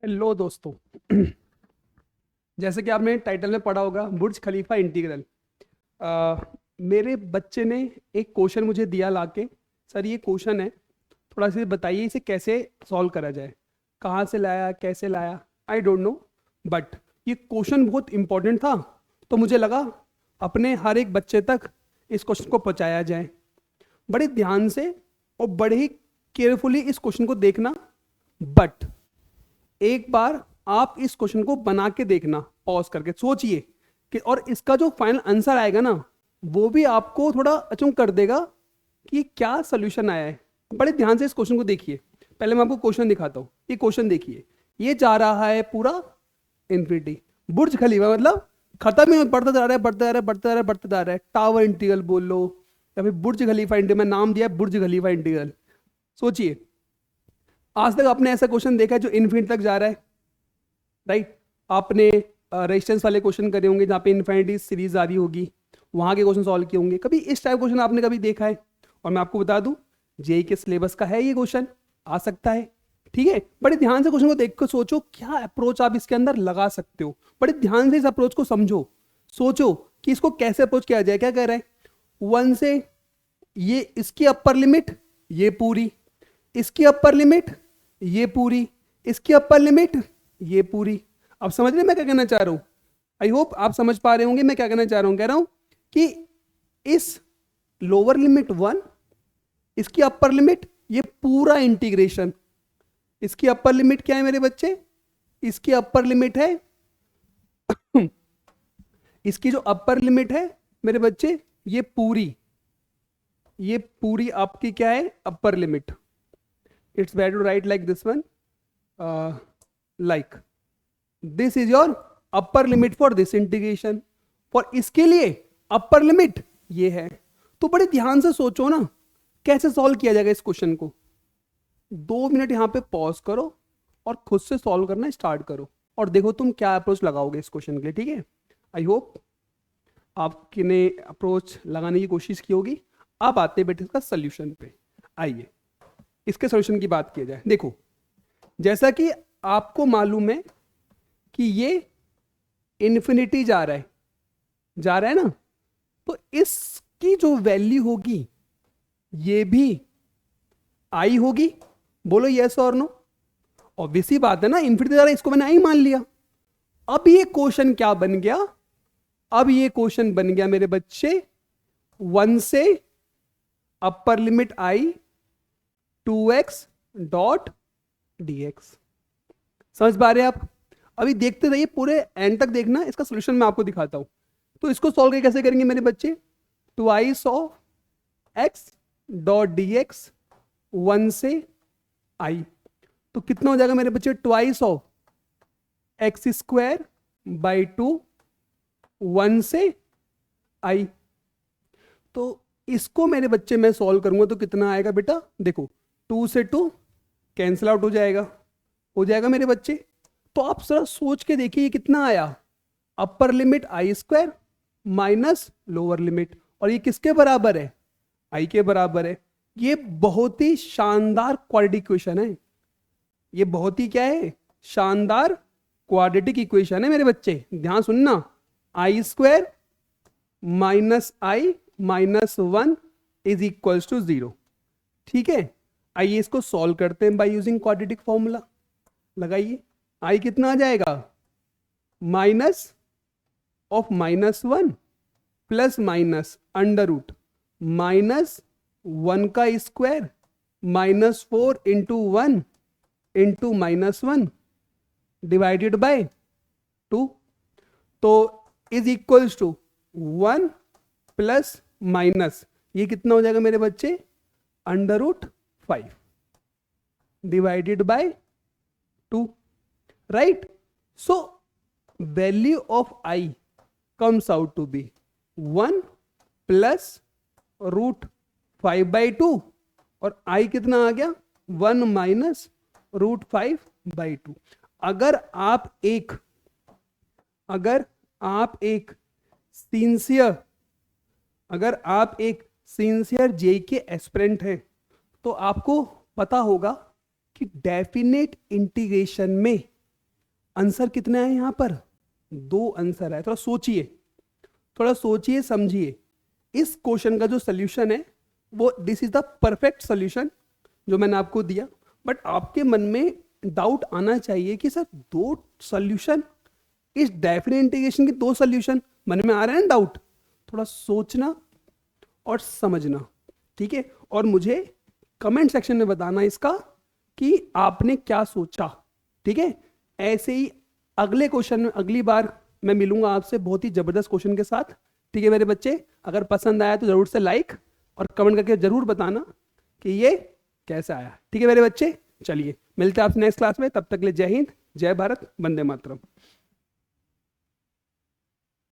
Hello दोस्तों। जैसे कि आपने टाइटल में पढ़ा होगा बुर्ज खलीफा इंटीग्रल। मेरे बच्चे ने एक क्वेश्चन मुझे दिया लाके, सर ये क्वेश्चन है, थोड़ा सा बताइए इसे कैसे सॉल्व करा जाए। कहाँ से लाया, कैसे लाया, आई डोंट नो, बट ये क्वेश्चन बहुत इंपॉर्टेंट था, तो मुझे लगा अपने हर एक बच्चे तक इस क्वेश्चन को पहुँचाया जाए। बड़े ध्यान से और बड़े ही केयरफुली इस क्वेश्चन को देखना, बट एक बार आप इस क्वेश्चन को बना के देखना, पॉज करके सोचिए कि, और इसका जो फाइनल आंसर आएगा ना वो भी आपको थोड़ा अचंभ कर देगा कि क्या सोल्यूशन आया है। बड़े ध्यान से इस क्वेश्चन को देखिए। पहले मैं आपको क्वेश्चन दिखाता हूँ। ये क्वेश्चन देखिए, ये जा रहा है पूरा इन्फिनिटी। बुर्ज खलीफा मतलब खत्म ही बढ़ता जा रहा है, बढ़ता जा रहा है, बढ़ता जा रहा है, बढ़ता जा रहा है। टावर इंटीग्रल बोल लो या फिर बुर्ज खलीफा इंटीग्रल, मैं नाम दिया बुर्ज खलीफा इंटीग्रल। सोचिए, आज तक आपने ऐसा क्वेश्चन देखा है जो इन्फिनिटी तक जा रहा है, राइट? आपने रेजिस्टेंस वाले क्वेश्चन करे होंगे जहाँ पे इन्फिनिटी सीरीज आ रही होगी, वहाँ के क्वेश्चन सॉल्व किए होंगे। कभी इस टाइप क्वेश्चन आपने कभी देखा है? और मैं आपको बता दूं, जेई के सिलेबस का है ये क्वेश्चन, आ सकता है। ठीक है, बड़े ध्यान से क्वेश्चन को देख कर सोचो क्या अप्रोच आप इसके अंदर लगा सकते हो। बड़े ध्यान से इस अप्रोच को समझो, सोचो कि इसको कैसे अप्रोच किया जाए। क्या कह रहा है? 1 से ये इसकी अपर लिमिट, ये पूरी, इसकी अपर लिमिट, ये पूरी, इसकी अपर लिमिट, ये पूरी। अब समझ रहे मैं क्या कहना चाह रहा हूं? आई होप आप समझ पा रहे होंगे मैं क्या कहना चाह रहा हूं। कह रहा हूं कि इस लोअर लिमिट 1, इसकी अपर लिमिट, ये पूरा इंटीग्रेशन। इसकी अपर लिमिट क्या है मेरे बच्चे? इसकी अपर लिमिट है इसकी जो अपर लिमिट है मेरे बच्चे, ये पूरी, ये पूरी आपकी क्या है? Upper limit. It's better to write like this one, like this is your upper limit for this integration. For इसके लिए अपर लिमिट ये है। तो बड़े ध्यान से सोचो ना कैसे सॉल्व किया जाएगा इस क्वेश्चन को। 2 मिनट यहां पे पॉज करो और खुद से सॉल्व करना स्टार्ट करो और देखो तुम क्या अप्रोच लगाओगे इस क्वेश्चन के लिए। ठीक है, आई होप आपने अप्रोच लगाने की कोशिश की होगी। अब आते बेटे इसका सोल्यूशन पे। आइए इसके सोल्यूशन की बात किया जाए। देखो, जैसा कि आपको मालूम है कि ये इन्फिनिटी जा रहा है, जा रहा है ना, तो इसकी जो वैल्यू होगी ये भी आई होगी। बोलो यस और नो। ऑब्वियसली बात है ना, इन्फिनिटी जा रहा है, इसको मैंने आई मान लिया। अब ये क्वेश्चन क्या बन गया? अब ये क्वेश्चन बन गया मेरे बच्चे 1 से अपर लिमिट आई 2x डॉट dx। समझ पा रहे हैं आप? अभी देखते रहिए, पूरे एंड तक देखना, इसका सोल्यूशन मैं आपको दिखाता हूं। तो इसको सॉल्व कैसे करेंगे मेरे बच्चे? 2i of x dot dx 1 से i, तो कितना हो जाएगा मेरे बच्चे? 2 ऑफ एक्स स्क्वायर बाई 2 1 से i। तो इसको मेरे बच्चे मैं सॉल्व करूंगा तो कितना आएगा बेटा? देखो, 2 से 2 कैंसिल आउट हो जाएगा मेरे बच्चे। तो आप जरा सोच के देखिए ये कितना आया? अपर लिमिट आई स्क्वायर माइनस लोअर लिमिट, और ये किसके बराबर है? आई के बराबर है। ये बहुत ही शानदार क्वाड्रेटिक इक्वेशन है। ये बहुत ही क्या है? शानदार क्वाड्रेटिक इक्वेशन है मेरे बच्चे। ध्यान सुनना, I square minus I minus 1 is equals to 0। ठीक है, आइए इसको सॉल्व करते हैं बाय यूजिंग क्वाड्रेटिक फॉर्मूला। लगाइए, आई कितना आ जाएगा? Minus of -1 plus minus under root -1 का square -4 into 1 into -1 divided by 2, तो is equals to 1 plus minus, ये कितना हो जाएगा मेरे बच्चे? Under root 5 divided by 2, right? So value of I comes out to be 1 plus root 5 by 2, और आई कितना आ गया? 1 माइनस रूट 5 बाई 2। अगर आप एक सिंसियर जेई के एस्पिरेंट हैं तो आपको पता होगा कि डेफिनेट इंटीग्रेशन में आंसर कितने आए यहाँ पर? 2 आंसर आए। थोड़ा सोचिए समझिए। इस क्वेश्चन का जो सोल्यूशन है वो this is the perfect solution जो मैंने आपको दिया, बट आपके मन में डाउट आना चाहिए कि सर 2 सोल्यूशन, इस डेफिनेट इंटीग्रेशन के 2 सोल्यूशन, मन में आ रहा है ना डाउट? थोड़ा सोचना और समझना, ठीक है? और मुझे कमेंट सेक्शन में बताना इसका कि आपने क्या सोचा, ठीक है? ऐसे ही अगले क्वेश्चन में अगली बार मैं मिलूंगा आपसे बहुत ही जबरदस्त क्वेश्चन के साथ, ठीक है मेरे बच्चे? अगर पसंद आया तो जरूर से लाइक और कमेंट करके जरूर बताना कि ये कैसा आया, ठीक है मेरे बच्चे? चलिए मिलते हैं आपसे नेक्स्ट क्लास में, तब तक के लिए जय हिंद, जय भारत, वंदे मातरम।